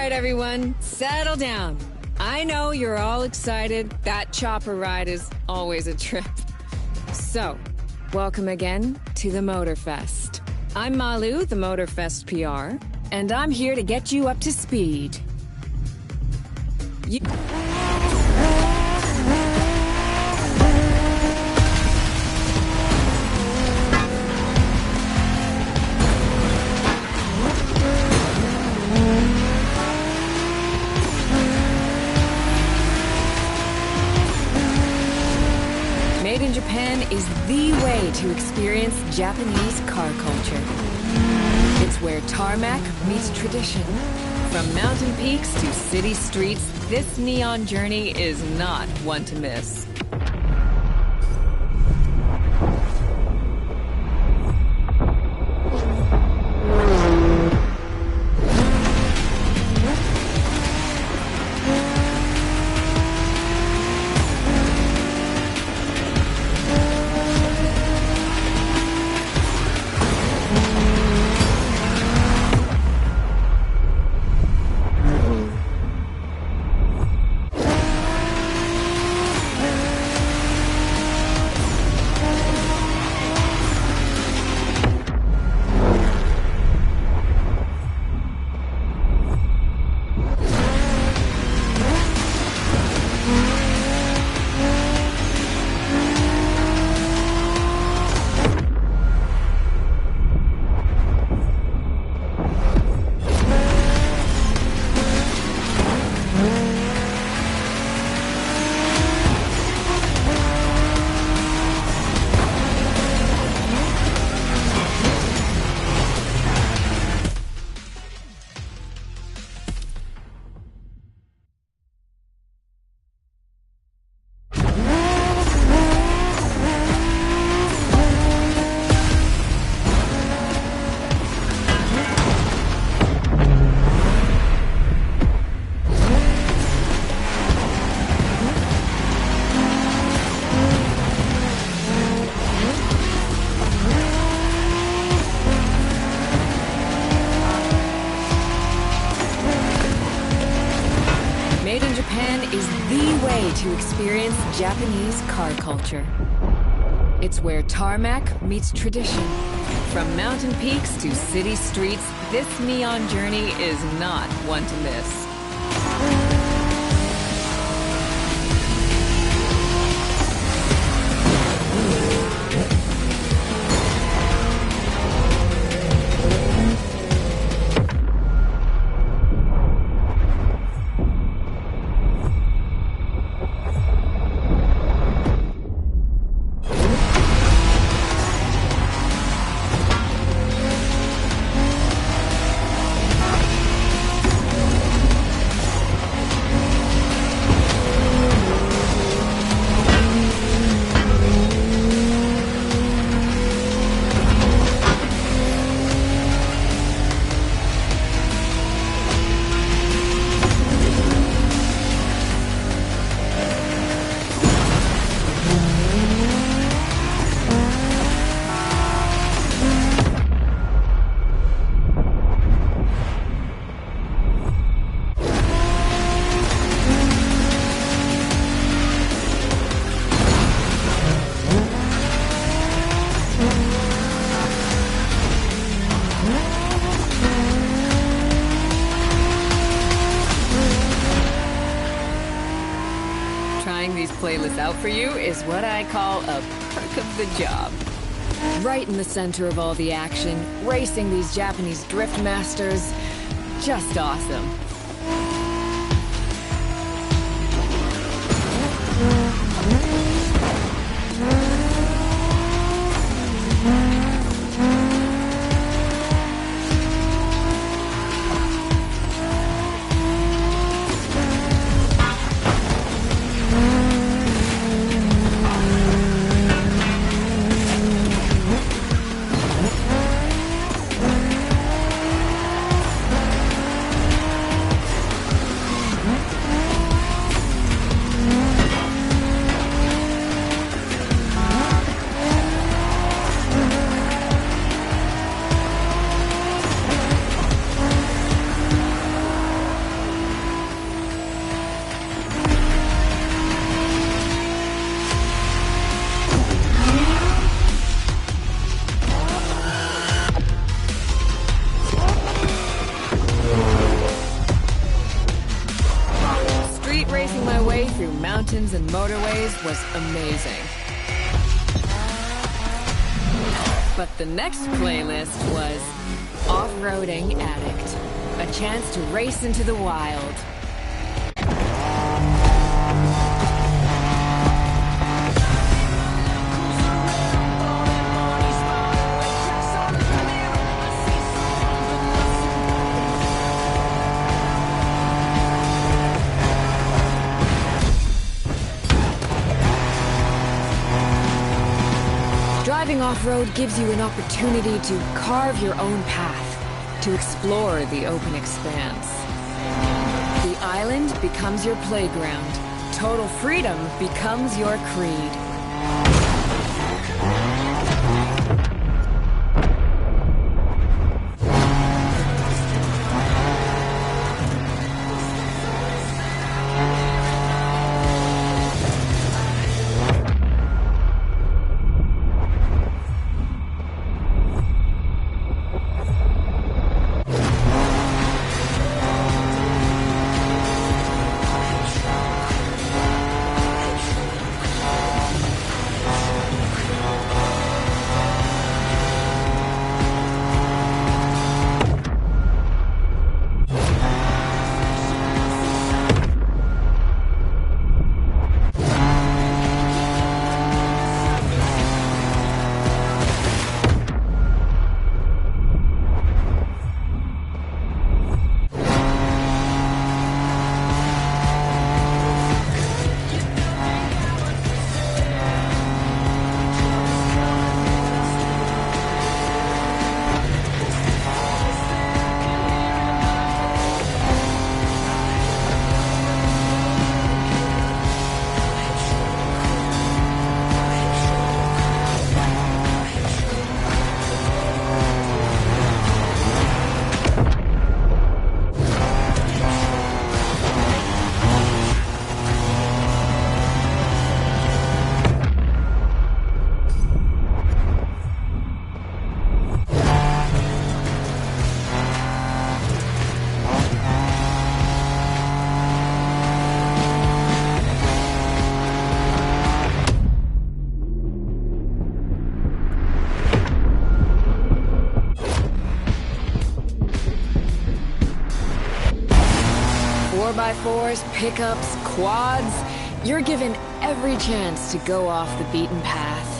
right, everyone, settle down. I know you're all excited. That chopper ride is always a trip. So, welcome again to the Motorfest. I'm Malu, the Motorfest PR, and I'm here to get you up to speed. Made in Japan is the way to experience Japanese car culture. It's where tarmac meets tradition. From mountain peaks to city streets, this neon journey is not one to miss. Made in Japan is the way to experience Japanese car culture. It's where tarmac meets tradition. From mountain peaks to city streets, this neon journey is not one to miss. Trying these playlists out for you is what I call a perk of the job. Right in the center of all the action, racing these Japanese drift masters, just awesome. and motorways was amazing. But the next playlist was Off-Roading Addict. A chance to race into the wild. Driving off-road gives you an opportunity to carve your own path, to explore the open expanse. The island becomes your playground. Total freedom becomes your creed. by 4s, pickups, quads, you're given every chance to go off the beaten path.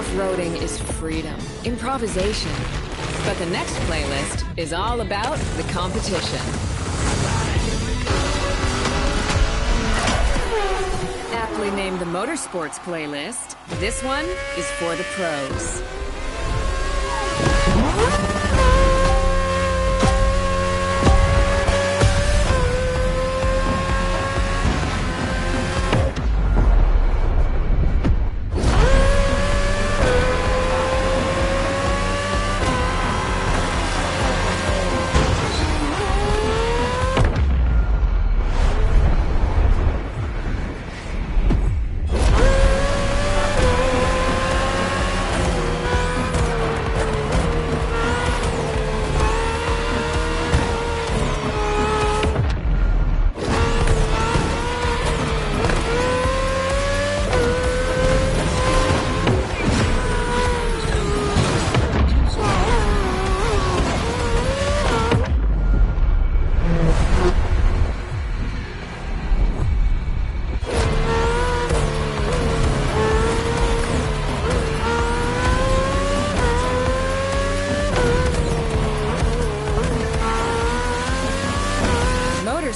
Off-roading is freedom, improvisation. But the next playlist is all about the competition. Aptly named the Motorsports playlist, this one is for the pros.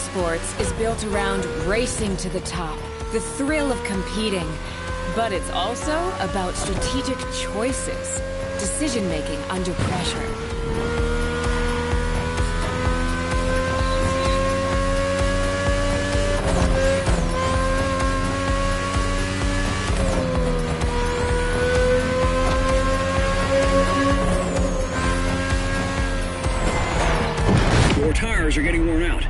Motorsports is built around racing to the top, the thrill of competing. But it's also about strategic choices, decision-making under pressure. Your tires are getting worn out.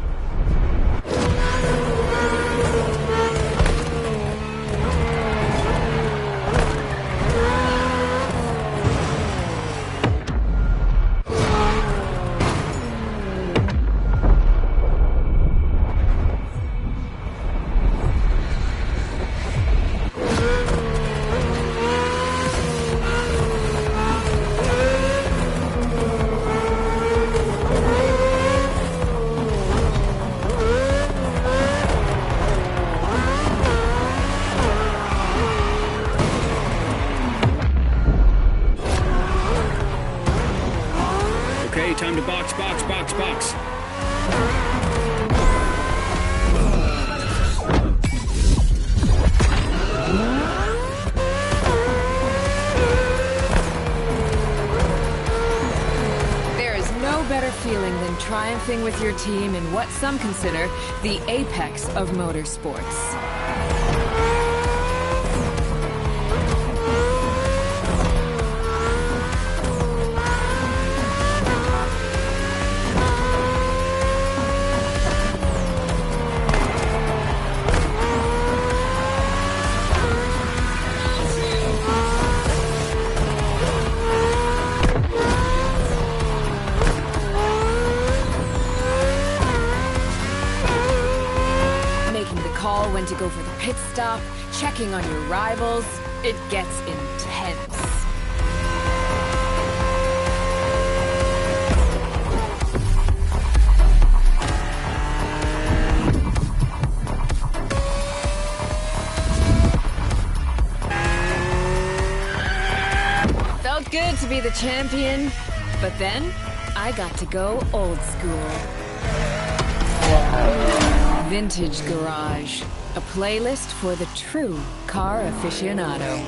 Okay, time to box. There is no better feeling than triumphing with your team in what some consider the apex of motorsports. Call when to go for the pit stop, checking on your rivals. It gets intense. Felt good to be the champion, but then I got to go old school. Vintage Garage, a playlist for the true car aficionado.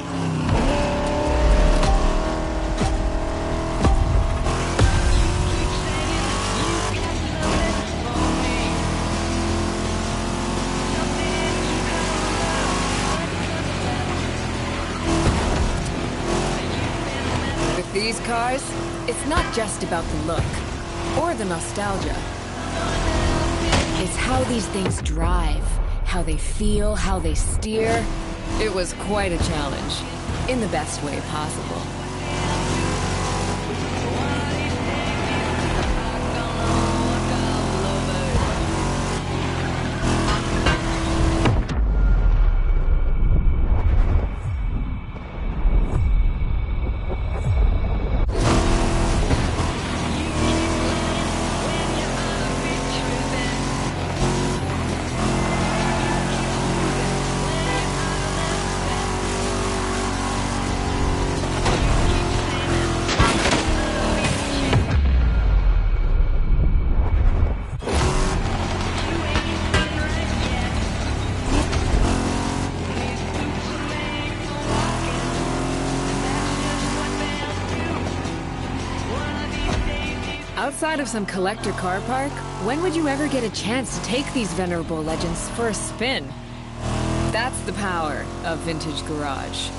With these cars, it's not just about the look or the nostalgia. It's how these things drive, how they feel, how they steer. It was quite a challenge, in the best way possible. Outside of some collector car park, when would you ever get a chance to take these venerable legends for a spin? That's the power of Vintage Garage.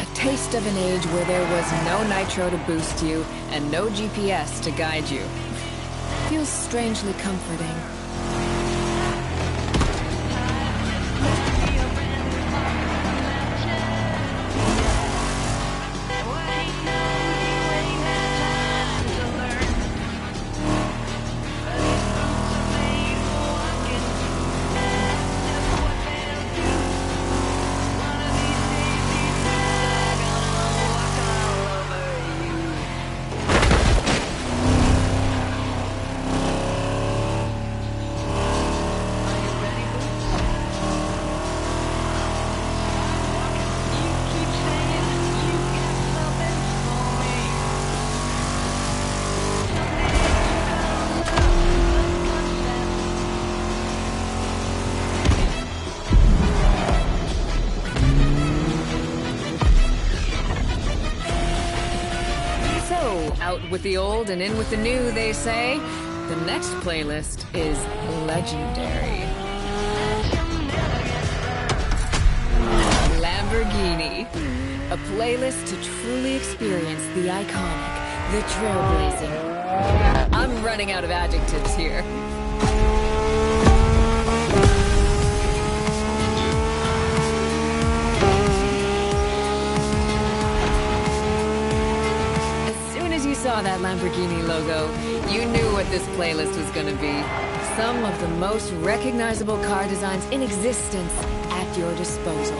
A taste of an age where there was no nitro to boost you and no GPS to guide you. Feels strangely comforting. Out with the old and in with the new, they say. The next playlist is legendary. Lamborghini. A playlist to truly experience the iconic, the trailblazing. I'm running out of adjectives here. Saw that Lamborghini logo, you knew what this playlist was gonna be. Some of the most recognizable car designs in existence at your disposal.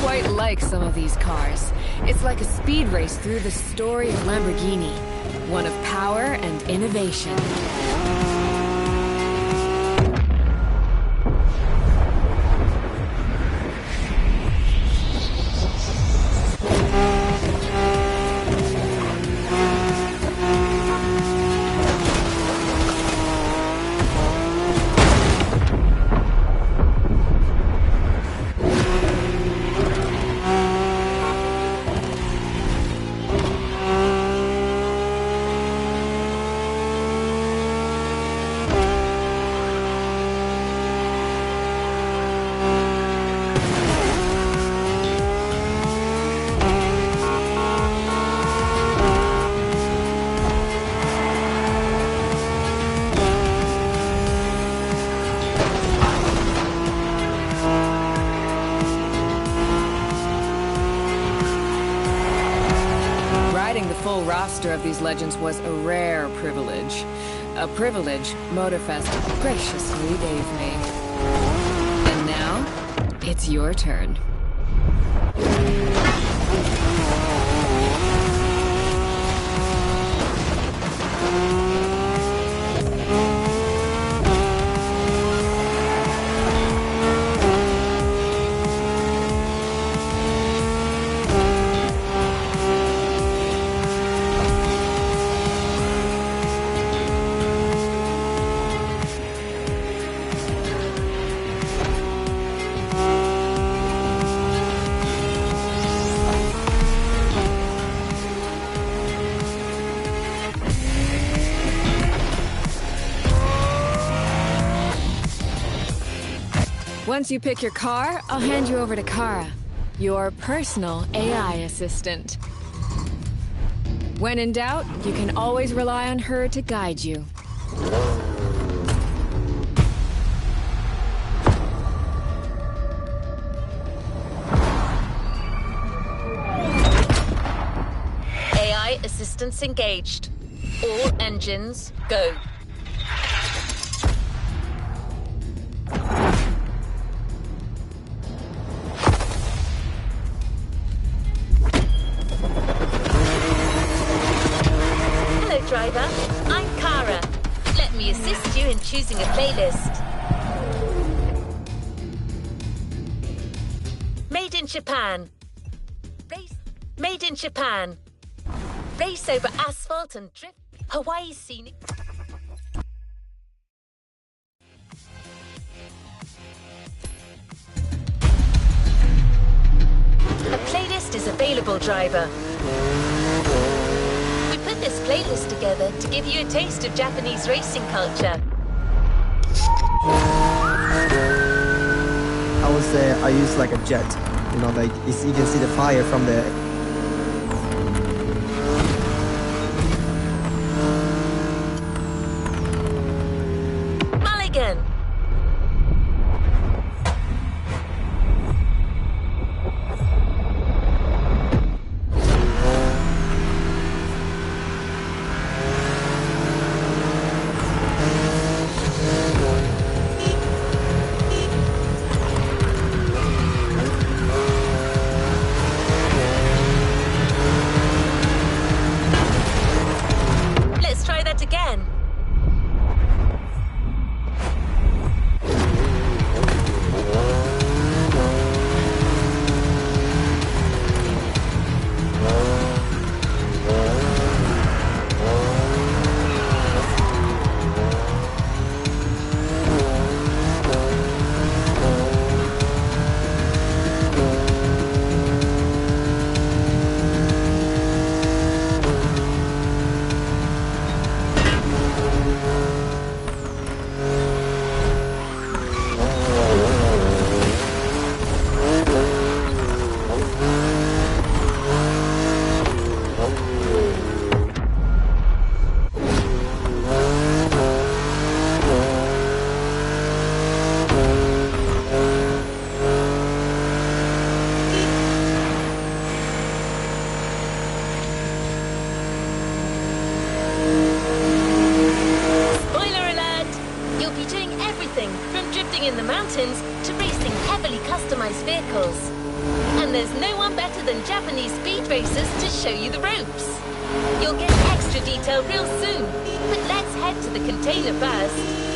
Quite like some of these cars. It's like a speed race through the story of Lamborghini, one of power and innovation. Full roster of these legends was a rare privilege. A privilege Motorfest graciously gave me. And now, it's your turn. Once you pick your car, I'll hand you over to Kara, your personal AI assistant. When in doubt, you can always rely on her to guide you. AI assistance engaged. All engines, go. Driver, I'm Kara. Let me assist you in choosing a playlist. Made in Japan. Made in Japan. Race over asphalt and drift. Hawaii scenic. A playlist is available, driver. Put this playlist together to give you a taste of Japanese racing culture. I would say I use like a jet, you know, like you can see the fire from the... Mulligan! Japanese speed racers to show you the ropes. You'll get extra detail real soon, but let's head to the container first.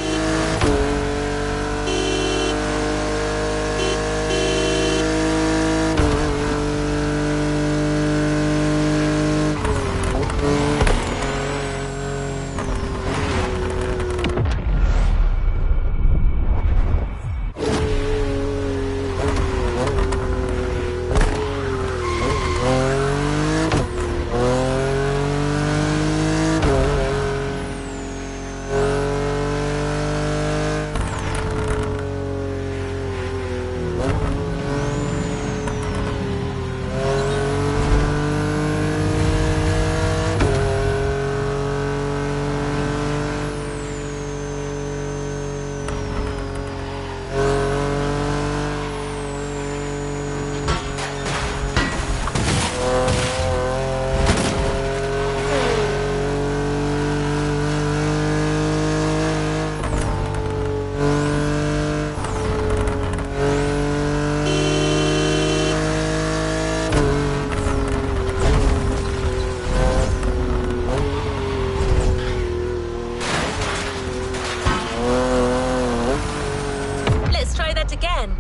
Again.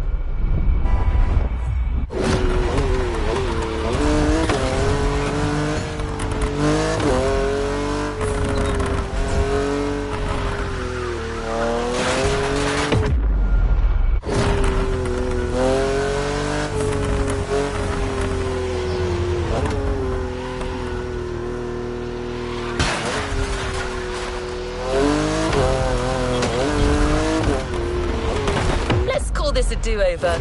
This a do-over.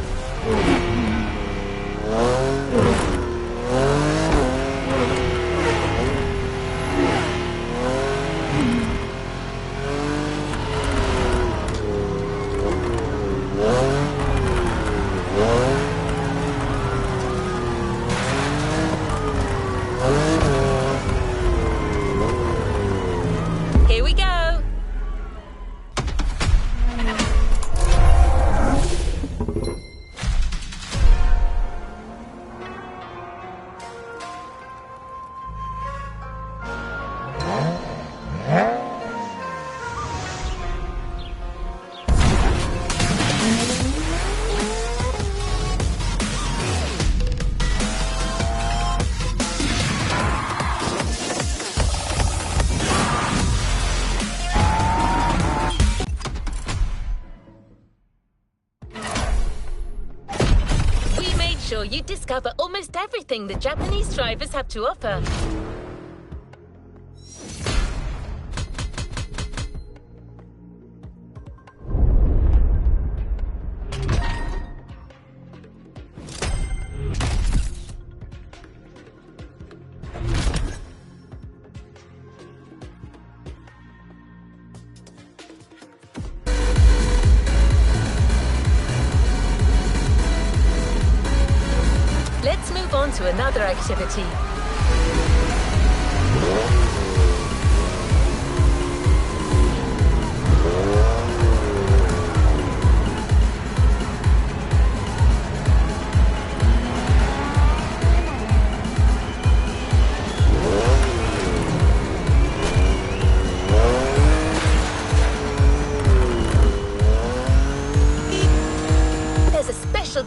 Here we go. You discover almost everything the Japanese drivers have to offer. Let's move on to another activity.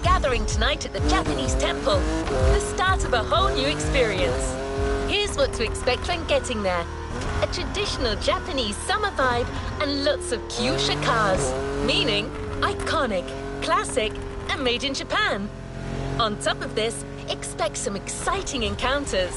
Gathering tonight at the Japanese temple, the start of a whole new experience. Here's what to expect when getting there. A traditional Japanese summer vibe and lots of kyusha cars, meaning iconic, classic, and made in Japan. On top of this, expect some exciting encounters.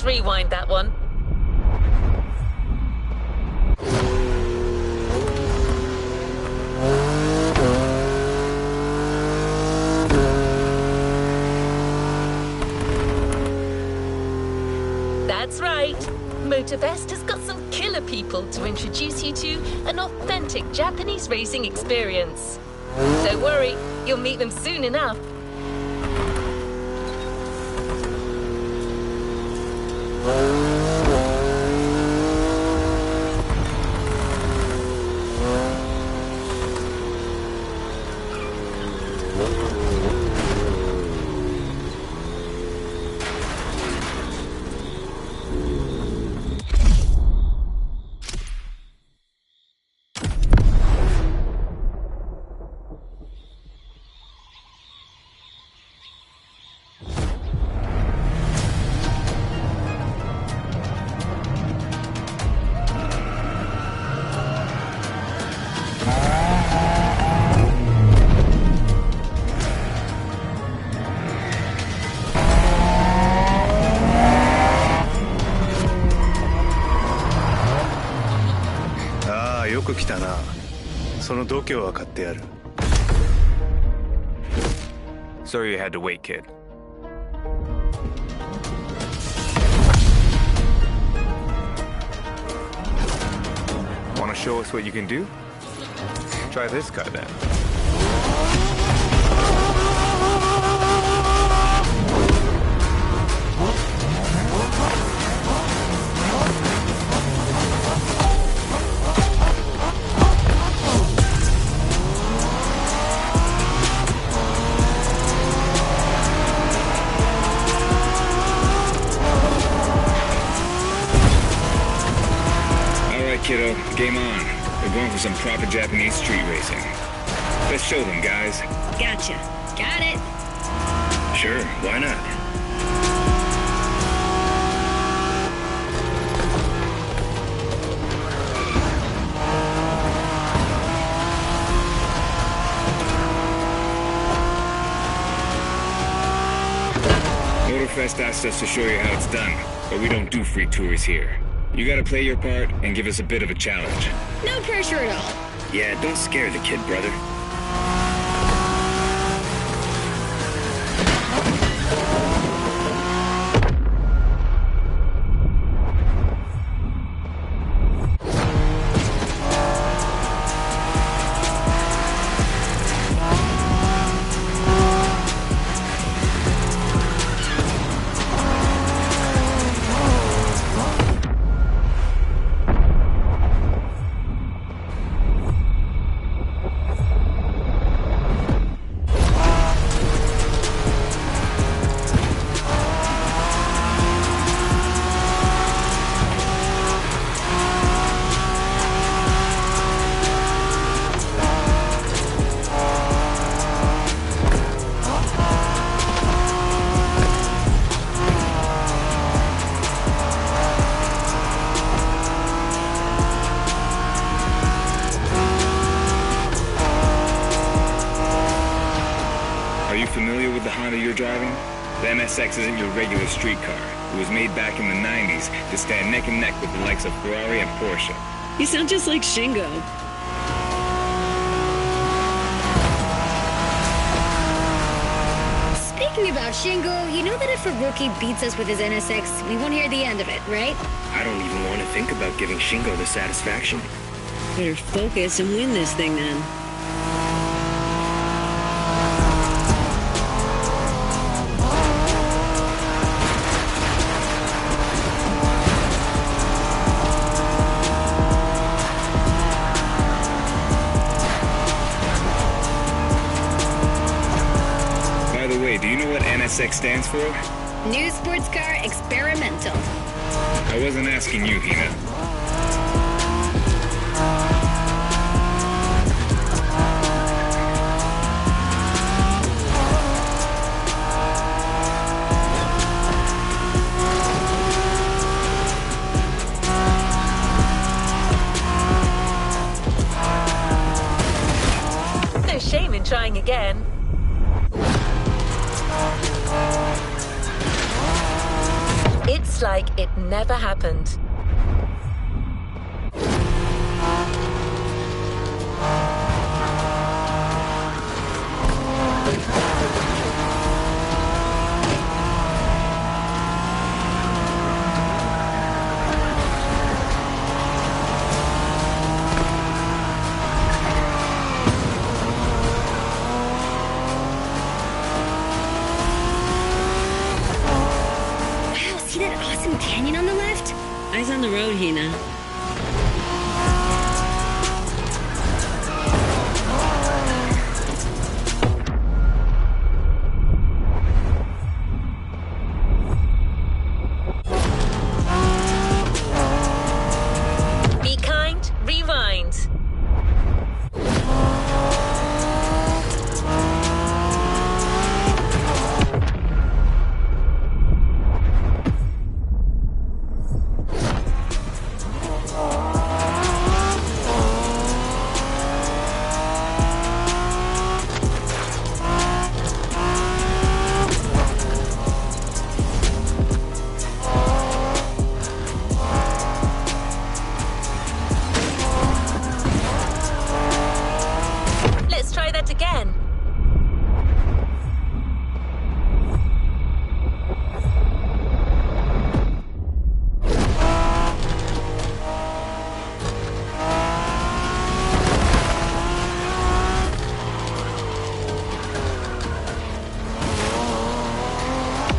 Rewind that one. Motorvest has got some killer people to introduce you to an authentic Japanese racing experience. Don't worry, you'll meet them soon enough. Sorry you had to wait, kid. Want to show us what you can do? Try this guy then. Kiddo, game on. We're going for some proper Japanese street racing. Let's show them, guys. Gotcha. Got it. Sure, why not? Motorfest asked us to show you how it's done, but we don't do free tours here. You gotta play your part and give us a bit of a challenge. No pressure at all. Yeah, don't scare the kid, brother. The NSX isn't your regular street car. It was made back in the 90s to stand neck and neck with the likes of Ferrari and Porsche. You sound just like Shingo. Speaking about Shingo, you know that if a rookie beats us with his NSX, we won't hear the end of it, right? I don't even want to think about giving Shingo the satisfaction. Better focus and win this thing then. NSX stands for? New Sports Car Experimental. I wasn't asking you, Hina. No shame in trying again. It's like it never happened. on the road, Hina. Be kind, rewind. Let's try that again.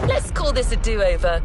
Let's call this a do-over.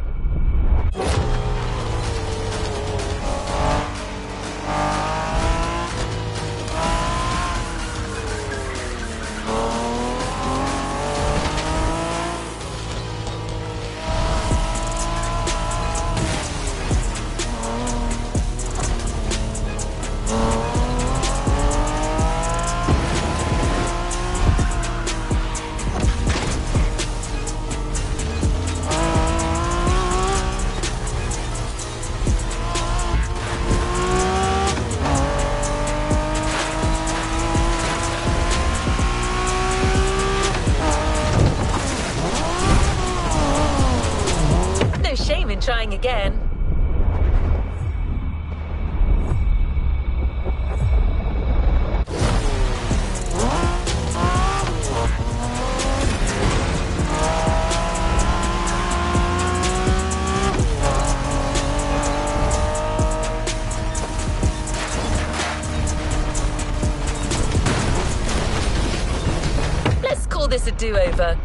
No shame in trying again. Let's call this a do-over.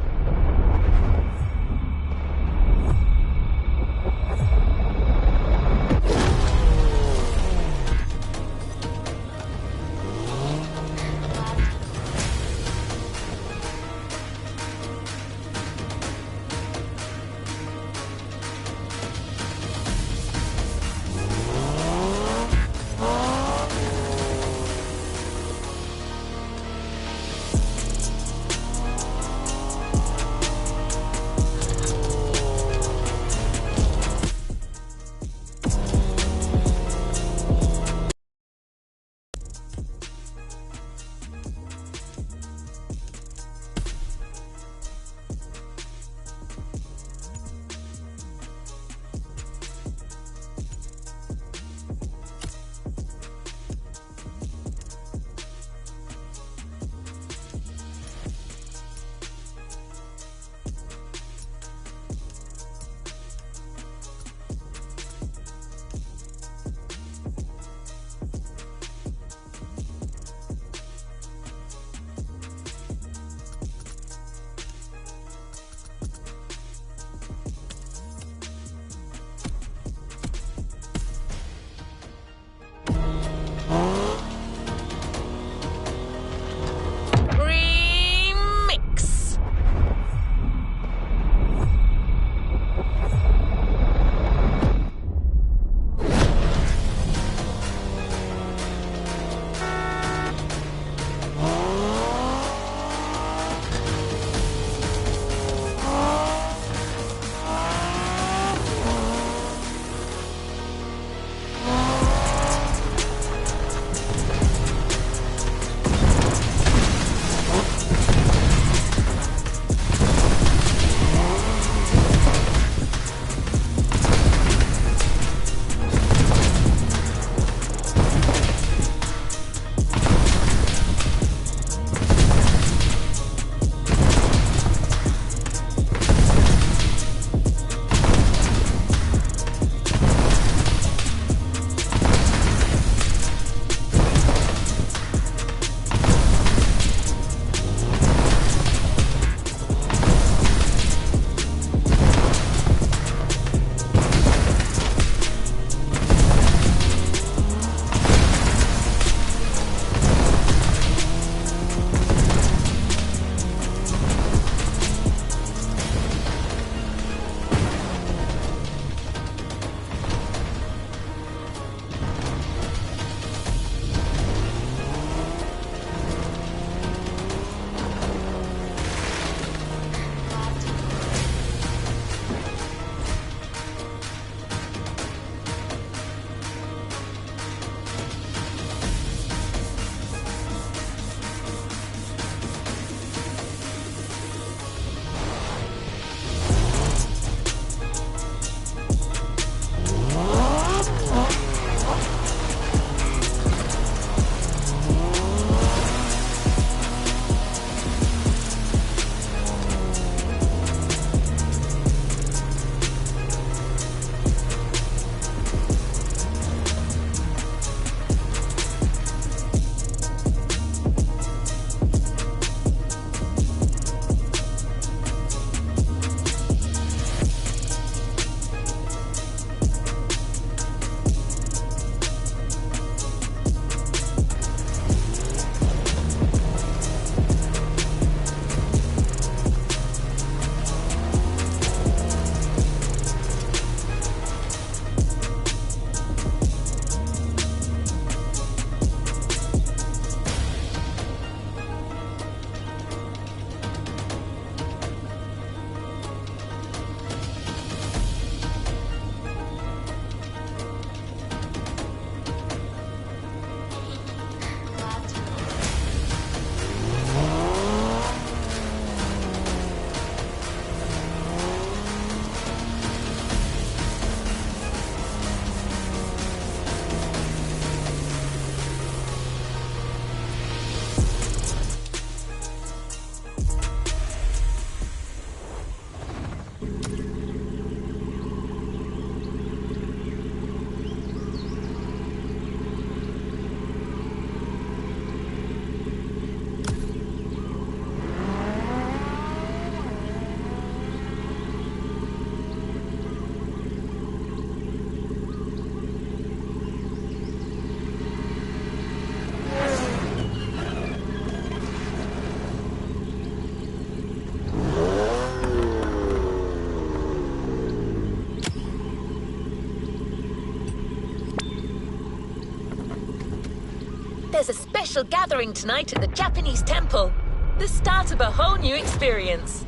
special gathering tonight at the Japanese temple. The start of a whole new experience.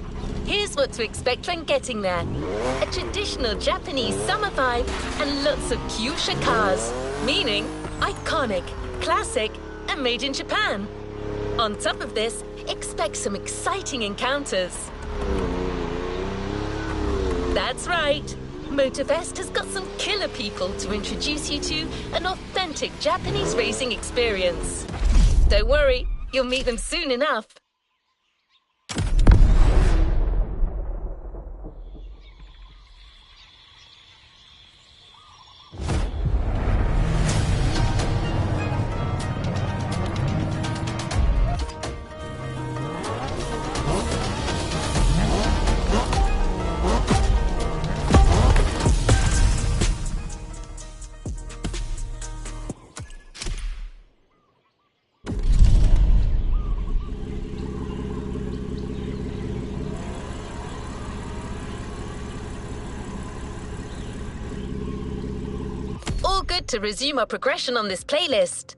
Here's what to expect when getting there. A traditional Japanese summer vibe and lots of Kyushu cars, meaning iconic, classic, and made in Japan. On top of this, expect some exciting encounters. That's right. Motorfest has got some killer people to introduce you to an authentic Japanese racing experience. Don't worry, you'll meet them soon enough. All good to resume our progression on this playlist.